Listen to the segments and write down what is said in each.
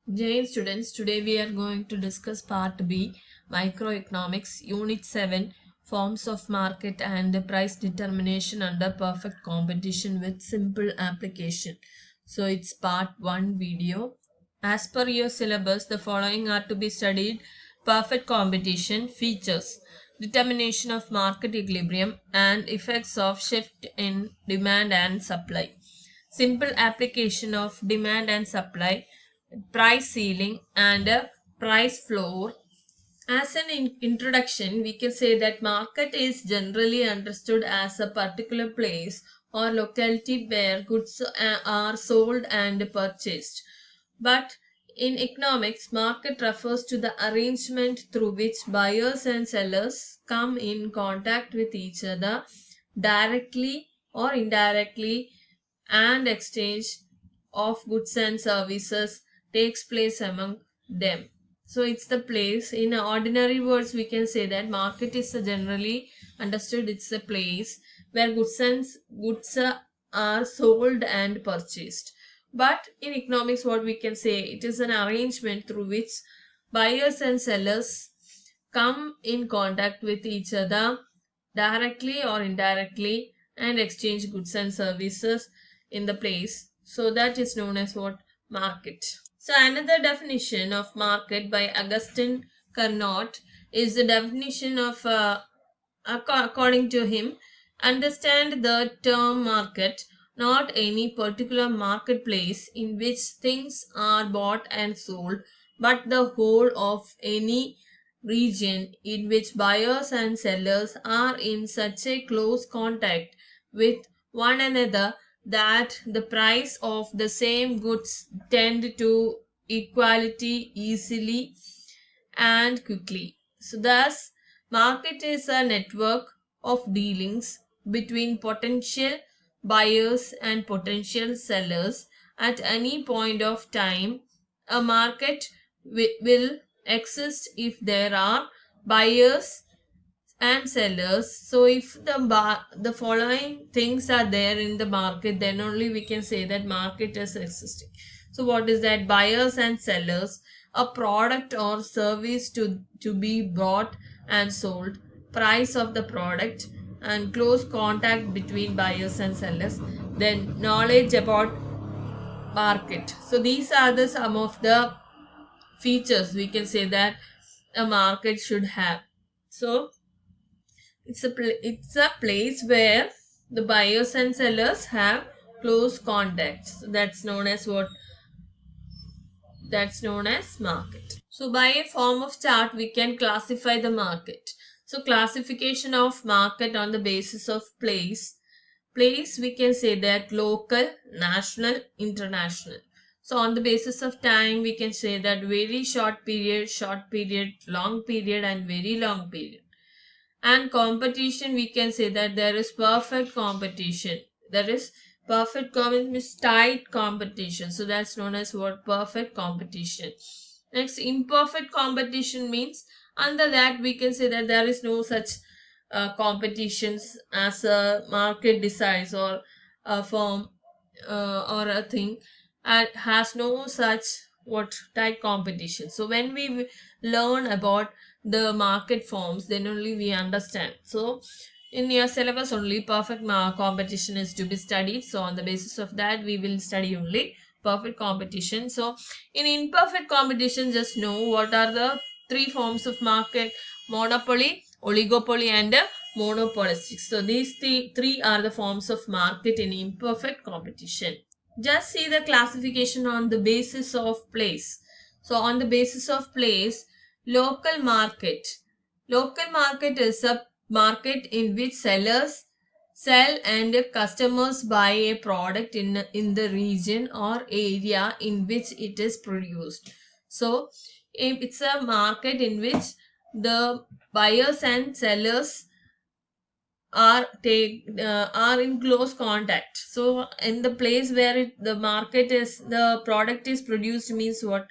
Jai students, today we are going to discuss part B, Microeconomics, Unit 7, Forms of Market and the Price Determination under Perfect Competition with Simple Application. So it's part 1 video. As per your syllabus, the following are to be studied: perfect competition, features, determination of market equilibrium, and effects of shift in demand and supply. Simple application of demand and supply, price ceiling and a price floor. As an introduction, we can say that market is generally understood as a particular place or locality where goods are sold and purchased. But in economics, market refers to the arrangement through which buyers and sellers come in contact with each other directly or indirectly, and exchange of goods and services takes place among them. So it's the place. In ordinary words, we can say that market is generally understood. It's a place where goods are sold and purchased. But in economics, what we can say, it is an arrangement through which buyers and sellers come in contact with each other directly or indirectly and exchange goods and services in the place. So that is known as what? Market. So another definition of market by Augustin Carnot is the definition of according to him, understand the term market, not any particular marketplace in which things are bought and sold, but the whole of any region in which buyers and sellers are in such a close contact with one another that the price of the same goods tend to equality easily and quickly. So thus, market is a network of dealings between potential buyers and potential sellers at any point of time. A market will exist if there are buyers and sellers. So if the following things are there in the market, then only we can say that market is existing. So what is that? Buyers and sellers, a product or service to be bought and sold, price of the product, and close contact between buyers and sellers, then knowledge about market. So these are the some of the features we can say that a market should have. So it's a place where the buyers and sellers have close contacts. So that's known as what? That's known as market. So by a form of chart, we can classify the market. So classification of market on the basis of place. Place, we can say that local, national, international. So on the basis of time, we can say that very short period, long period, and very long period. And competition, we can say that there is perfect competition. There is perfect competition means tight competition. So that's known as what? Perfect competition. Next, imperfect competition means under that we can say that there is no such competitions as a market decides, or a firm or a thing, and has no such what type competition. So when we learn about the market forms, then only we understand. So in your syllabus only perfect competition is to be studied. So on the basis of that we will study only perfect competition. So in imperfect competition, just know what are the three forms of market: monopoly, oligopoly, and monopolistic. So these three are the forms of market in imperfect competition. Just see the classification on the basis of place. So on the basis of place, local market. Local market is a market in which sellers sell and customers buy a product in the region or area in which it is produced. So if it's a market in which the buyers and sellers are in close contact. So in the place where the product is produced means what?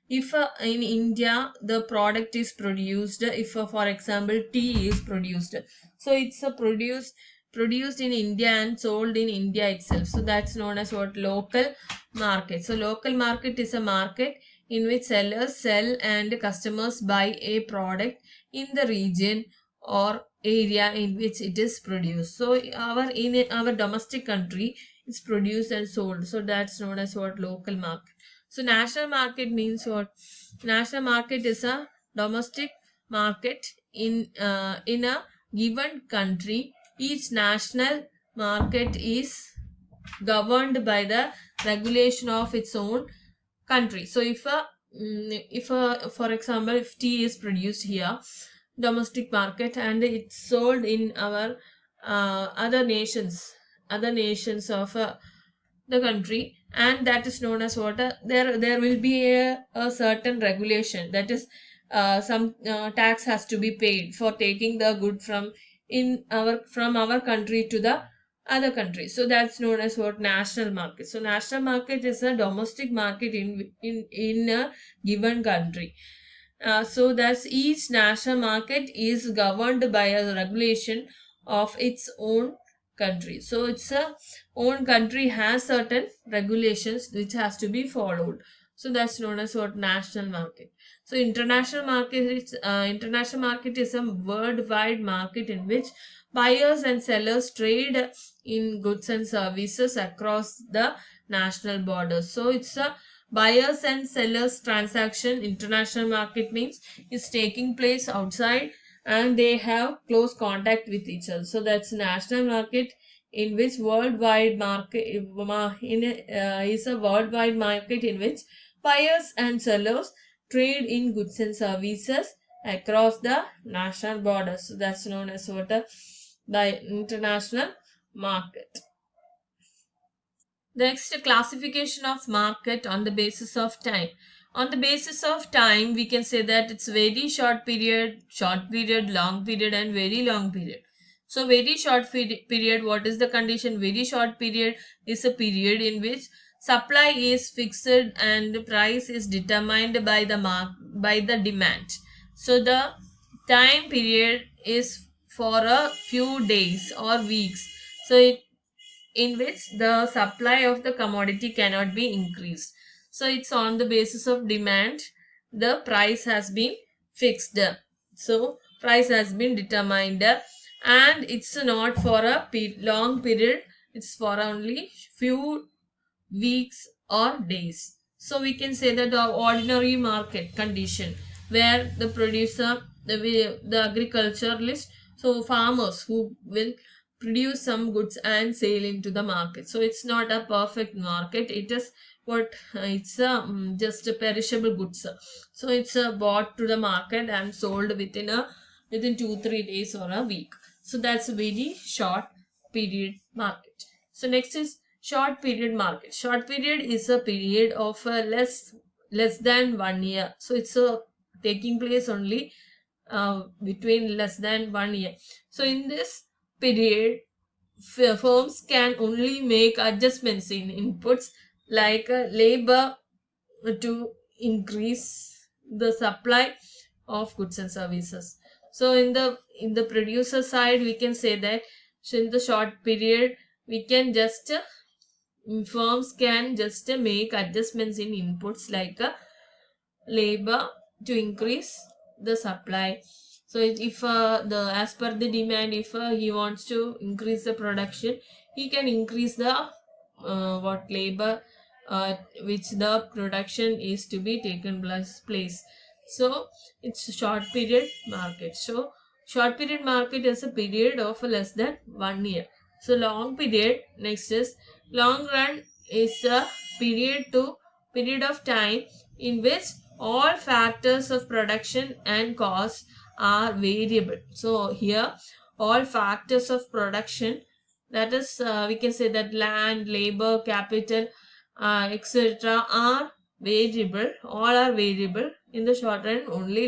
If in India the product is produced, if for example tea is produced, so it's a produced in India and sold in India itself. So that's known as what? Local market. So local market is a market in which sellers sell and customers buy a product in the region or area in which it is produced. So our domestic country is produced and sold. So that's known as what? Local market. So national market means what? National market is a domestic market in a given country. Each national market is governed by the regulation of its own country. So if for example, if tea is produced here, domestic market, and it's sold in our other nations of the country, and that is known as what? There will be a certain regulation, that is some tax has to be paid for taking the good from our country to the other country. So that's known as what? National market. So national market is a domestic market in a given country. So that's each national market is governed by a regulation of its own country. So it's a own country has certain regulations which has to be followed. So that's known as what? National market. So international market is a worldwide market in which buyers and sellers trade in goods and services across the national borders. So it's a buyers and sellers transaction. International market means is taking place outside and they have close contact with each other. So that's national market, in which worldwide market is a worldwide market in which buyers and sellers trade in goods and services across the national borders. So that's known as what? The international market. Next, classification of market on the basis of time. On the basis of time, we can say that it's very short period, long period, and very long period. So, very short period, what is the condition? Very short period is a period in which supply is fixed and the price is determined by by the demand. So, the time period is for a few days or weeks. So, in which the supply of the commodity cannot be increased. So it's on the basis of demand, the price has been fixed. So price has been determined, and it's not for a long period, it's for only few weeks or days. So we can say that the ordinary market condition, where the producer, the agriculturalist, so farmers who will produce some goods and sell into the market. So it's not a perfect market, it is what? It's just a perishable goods. So it's bought to the market and sold within 2-3 days or a week. So that's a very short period market. So next is short period market. Short period is a period of less than 1 year. So it's taking place only between less than 1 year. So in this period, firms can only make adjustments in inputs like labor to increase the supply of goods and services. So in the producer side, we can say that, so in the short period, we can just firms can just make adjustments in inputs like labor to increase the supply. So if the as per the demand, if he wants to increase the production, he can increase the what labor which the production is to be taken place. So it's short period market. So short period market is a period of less than 1 year. So long period, next is long run, is a period of time in which all factors of production and cost are variable. So here all factors of production, that is we can say that land, labor, capital, etc. are variable. All are variable. In the short run, only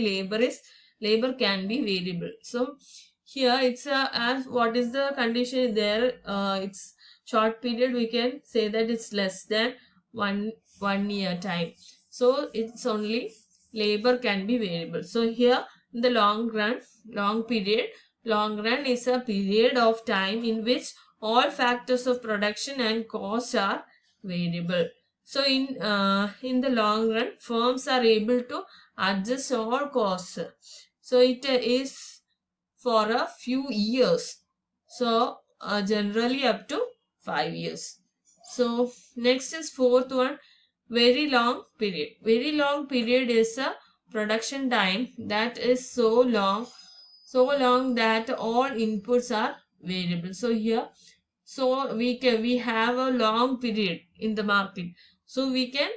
labor can be variable. So here it's as what is the condition there? It's short period. We can say that it's less than one year time. So it's only labor can be variable. So here in the long run, long run is a period of time in which all factors of production and cost are variable. So in the long run, firms are able to adjust all costs. So it is for a few years. So generally up to 5 years. So next is fourth one, very long period. Very long period is a production time that is so long that all inputs are variable. So here, so we have a long period in the market, so we can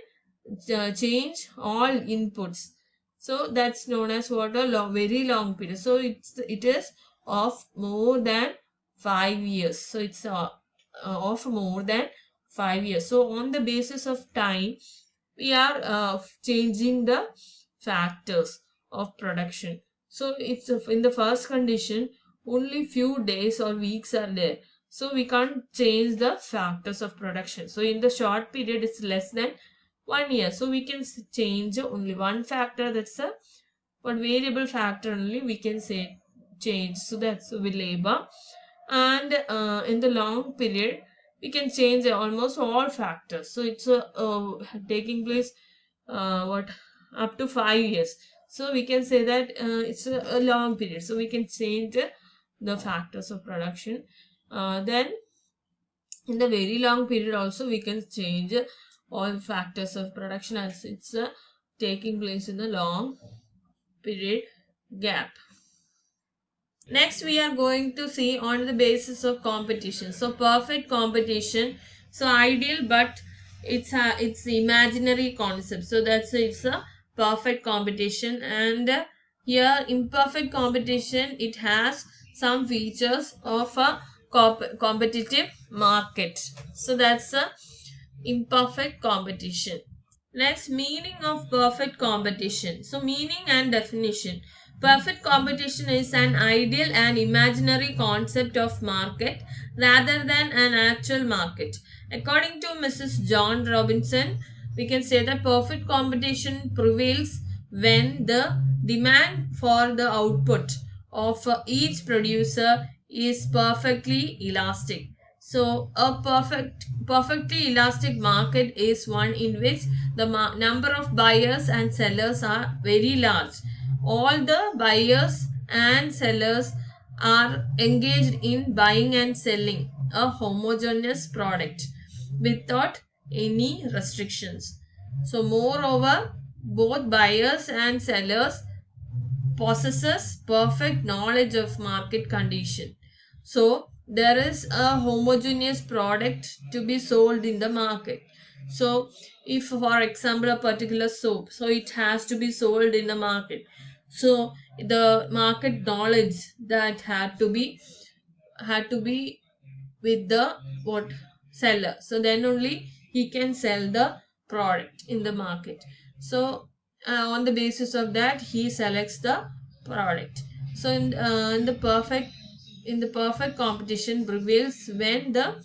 change all inputs. So that's known as what, a very long period. So it is of more than 5 years. So it's of more than 5 years. So on the basis of time, we are changing the factors of production. So it's in the first condition, only few days or weeks are there, so we can't change the factors of production. So in the short period, it's less than 1 year, so we can change only one factor. That's a one variable factor only we can say change. So that's with labor. And in the long period, we can change almost all factors. So it's taking place what, up to 5 years. So we can say that it's a long period, so we can change the factors of production. Then in the very long period also, we can change all factors of production as it's taking place in the long period gap. Next, we are going to see on the basis of competition. So perfect competition. So ideal, but it's imaginary concept. So it's a perfect competition. And here imperfect competition, it has some features of a competitive market. So that's a imperfect competition. Next, meaning of perfect competition. So, meaning and definition. Perfect competition is an ideal and imaginary concept of market rather than an actual market. According to Mrs. John Robinson, we can say that perfect competition prevails when the demand for the output of each producer is perfectly elastic. So a perfectly elastic market is one in which the number of buyers and sellers are very large. All the buyers and sellers are engaged in buying and selling a homogeneous product without any restrictions. So moreover, both buyers and sellers possesses perfect knowledge of market condition. So there is a homogeneous product to be sold in the market. So if for example a particular soap, so it has to be sold in the market. So the market knowledge that had to be with the what, seller. So then only he can sell the product in the market. So on the basis of that, he selects the product. So in the perfect competition prevails when the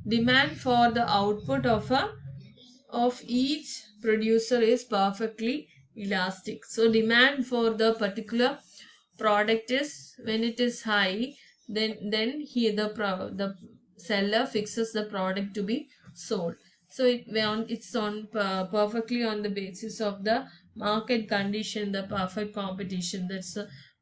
demand for the output of each producer is perfectly elastic. So demand for the particular product is, when it is high, then the seller fixes the product to be sold. So it's on perfectly on the basis of the market condition, the perfect competition that's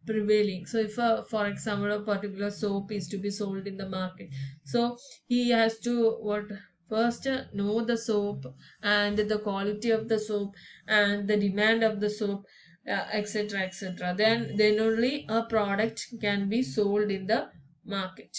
prevailing. So if for example a particular soap is to be sold in the market, so he has to what, first know the soap and the quality of the soap and the demand of the soap, etc, etc. Then only a product can be sold in the market.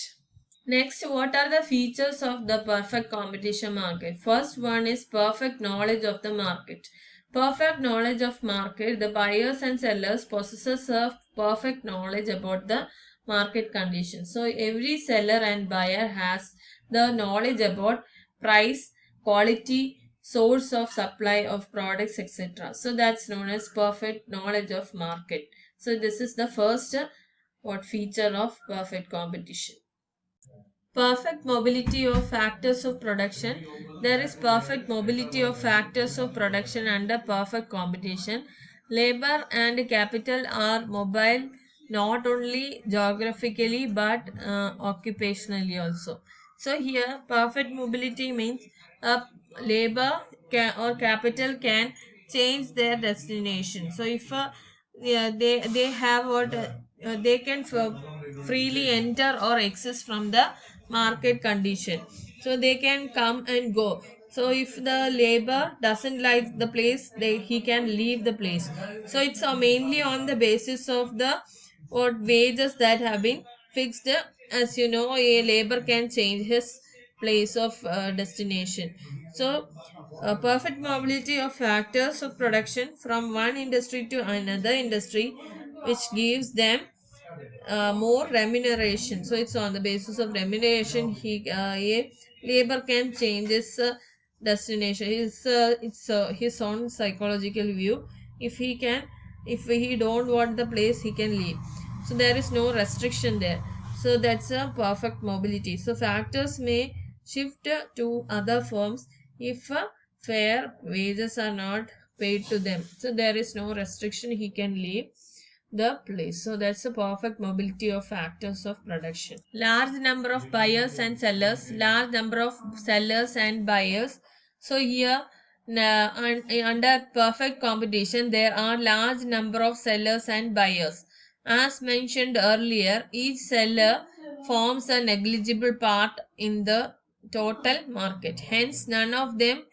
Next, what are the features of the perfect competition market? First one is perfect knowledge of the market. Perfect knowledge of market. The buyers and sellers possesses of perfect knowledge about the market conditions. So every seller and buyer has the knowledge about price, quality, source of supply of products, etc. So that's known as perfect knowledge of market. So this is the first what feature of perfect competition. Perfect mobility of factors of production. There is perfect mobility of factors of production under perfect competition. Labor and capital are mobile not only geographically but occupationally also. So here perfect mobility means labor capital can change their destination. So if yeah, they have what they can freely enter or exist from the market condition, so they can come and go. So if the labor doesn't like the place, he can leave the place. So it's mainly on the basis of the what wages that have been fixed. As you know, a labor can change his place of destination. So perfect mobility of factors of production from one industry to another industry, which gives them more remuneration. So it's on the basis of remuneration a labor can change his destination. It's his own psychological view. If he can, if he don't want the place, he can leave. So there is no restriction there. So that's a perfect mobility. So factors may shift to other firms if fair wages are not paid to them. So there is no restriction, he can leave the place. So that's the perfect mobility of factors of production. Large number of buyers and sellers, large number of sellers and buyers. So here under perfect competition there are large number of sellers and buyers. As mentioned earlier, each seller forms a negligible part in the total market. Hence, none of them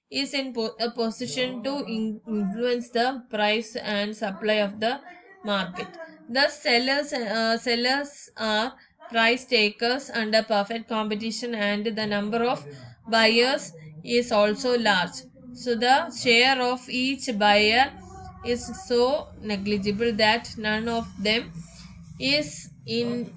is in a position to influence the price and supply of the market. Thus, sellers are price takers under perfect competition, and the number of buyers is also large. So, the share of each buyer is so negligible that none of them is in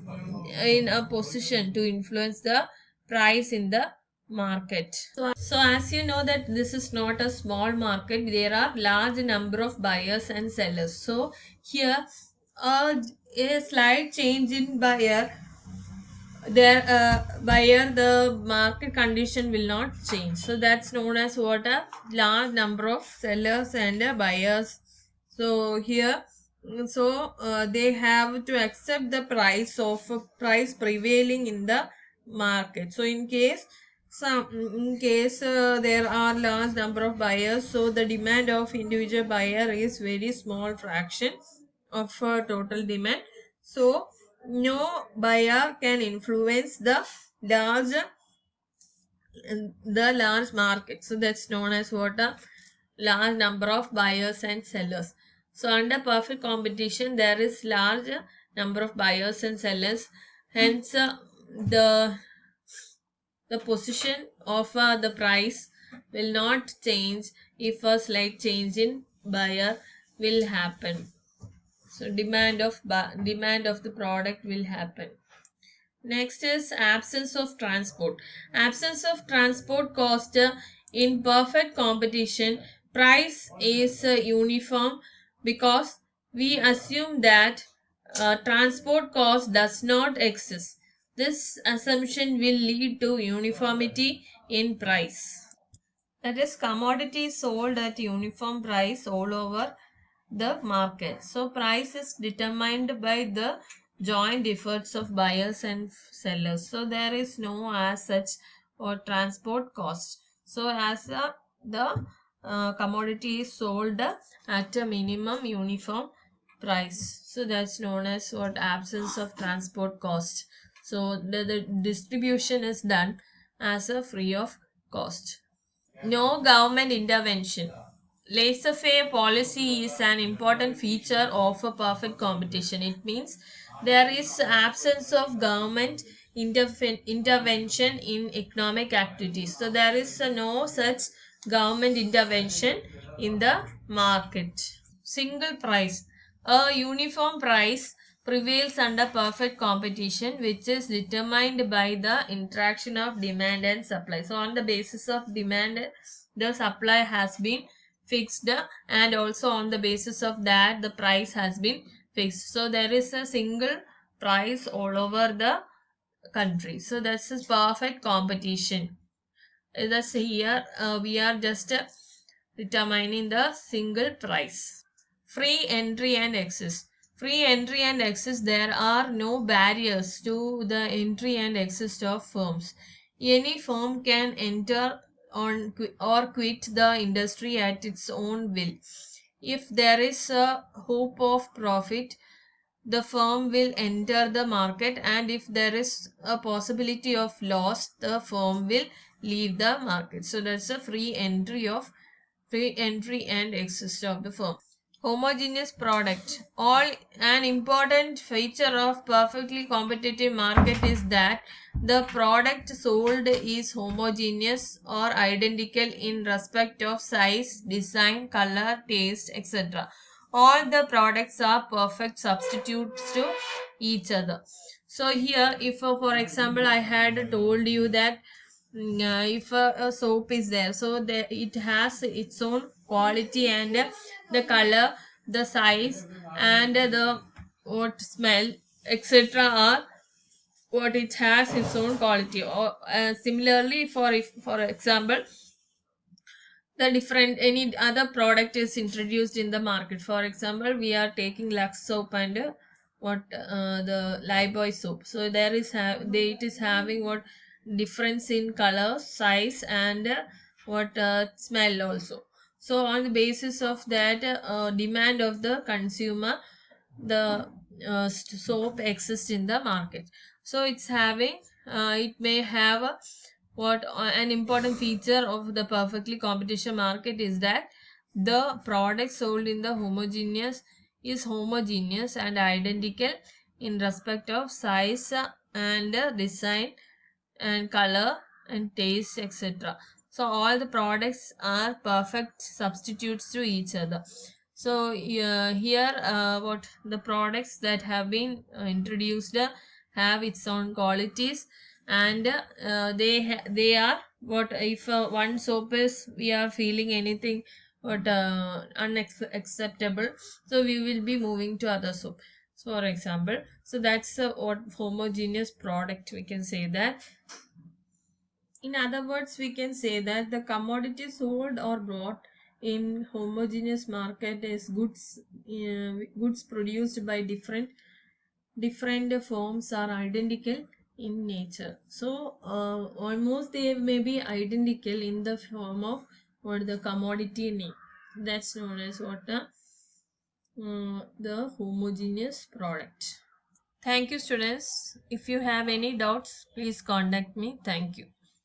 a position to influence the price in the market. So as you know that this is not a small market, there are large number of buyers and sellers. So here a slight change in buyer, the market condition will not change. So that's known as what, a large number of sellers and buyers. So here, they have to accept the price prevailing in the market. So in case there are large number of buyers, so the demand of individual buyer is very small fraction of total demand. So no buyer can influence large the large market. So that's known as what, a large number of buyers and sellers. So under perfect competition there is large number of buyers and sellers. Hence the position of the price will not change if a slight change in buyer will happen. So demand of the product will happen. Next is absence of transport. Absence of transport cost in perfect competition. Price is uniform because we assume that transport cost does not exist. This assumption will lead to uniformity in price. That is, commodities sold at uniform price all over the market. So price is determined by the joint efforts of buyers and sellers. So there is no as such or transport cost. So as the commodity is sold at a minimum uniform price. So that's known as what, absence of transport cost. So the distribution is done as a free of cost. No government intervention. Laissez-faire policy is an important feature of a perfect competition. It means there is absence of government intervention in economic activities. So there is no such government intervention in the market. Single price. A uniform price prevails under perfect competition, which is determined by the interaction of demand and supply. So on the basis of demand, the supply has been fixed, and also on the basis of that the price has been fixed. So there is a single price all over the country. So this is perfect competition. Thus here we are just determining the single price. Free entry and access. Free entry and access. There are no barriers to the entry and access of firms. Any firm can enter or quit the industry at its own will. If there is a hope of profit, the firm will enter the market, and if there is a possibility of loss, the firm will leave the market. So that's a free entry and exit of the firm. Homogeneous product. All an important feature of perfectly competitive market is that the product sold is homogeneous or identical in respect of size, design, color, taste, etc. All the products are perfect substitutes to each other. So here, if for example I had told you that if a soap is there, so it has its own quality, and the color, the size, and the what smell, etc. are what it has its own quality. Or similarly, for if for example the different any other product is introduced in the market, for example we are taking Lux soap and what the Lifebuoy soap, so there is it is having what difference in color, size, and what smell also. So on the basis of that demand of the consumer, the soap exists in the market. So it's having it may have what an important feature of the perfectly competition market is that the product sold in the homogeneous is homogeneous and identical in respect of size and design and color and taste, etc. So all the products are perfect substitutes to each other. So here what the products that have been introduced have its own qualities, and they are what if one soap is we are feeling anything what unacceptable, so we will be moving to other soap. So for example, so that's what homogeneous product we can say that. In other words, we can say that the commodity sold or bought in homogeneous market is goods produced by different firms are identical in nature. So almost they may be identical in the form of what the commodity name. That's known as what the homogeneous product. Thank you, students. If you have any doubts, please contact me. Thank you.